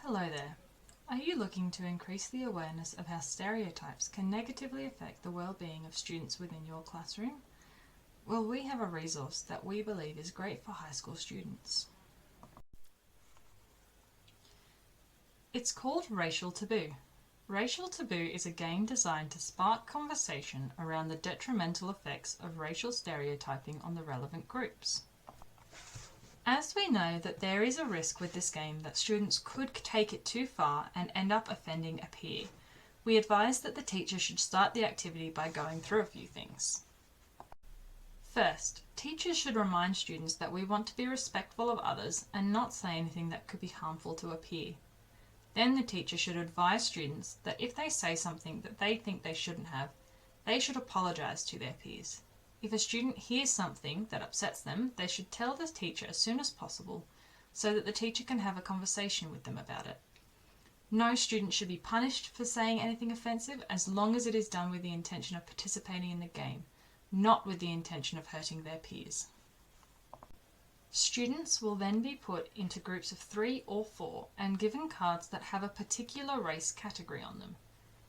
Hello there. Are you looking to increase the awareness of how stereotypes can negatively affect the well-being of students within your classroom? Well, we have a resource that we believe is great for high school students. It's called Racial Taboo. Racial Taboo is a game designed to spark conversation around the detrimental effects of racial stereotyping on the relevant groups. As we know that there is a risk with this game that students could take it too far and end up offending a peer, we advise that the teacher should start the activity by going through a few things. First, teachers should remind students that we want to be respectful of others and not say anything that could be harmful to a peer. Then the teacher should advise students that if they say something that they think they shouldn't have, they should apologise to their peers. If a student hears something that upsets them, they should tell the teacher as soon as possible so that the teacher can have a conversation with them about it. No student should be punished for saying anything offensive as long as it is done with the intention of participating in the game, not with the intention of hurting their peers. Students will then be put into groups of 3 or 4 and given cards that have a particular race category on them.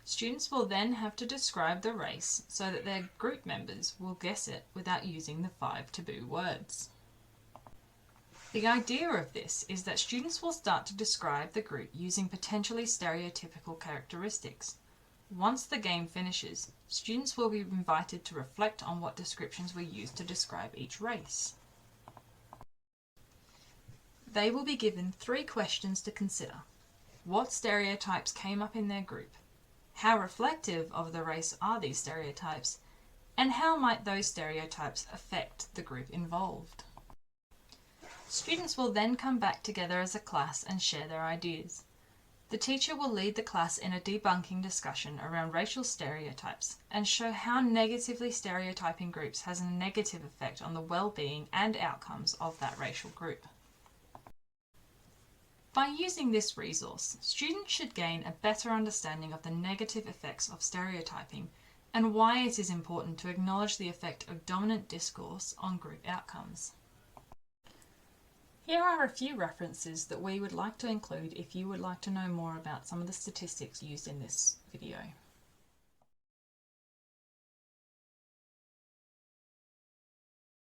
Students will then have to describe the race so that their group members will guess it without using the 5 taboo words. The idea of this is that students will start to describe the group using potentially stereotypical characteristics. Once the game finishes, students will be invited to reflect on what descriptions were used to describe each race. They will be given 3 questions to consider. What stereotypes came up in their group? How reflective of the race are these stereotypes? And how might those stereotypes affect the group involved? Students will then come back together as a class and share their ideas. The teacher will lead the class in a debunking discussion around racial stereotypes and show how negatively stereotyping groups has a negative effect on the well-being and outcomes of that racial group. By using this resource, students should gain a better understanding of the negative effects of stereotyping and why it is important to acknowledge the effect of dominant discourse on group outcomes. Here are a few references that we would like to include if you would like to know more about some of the statistics used in this video.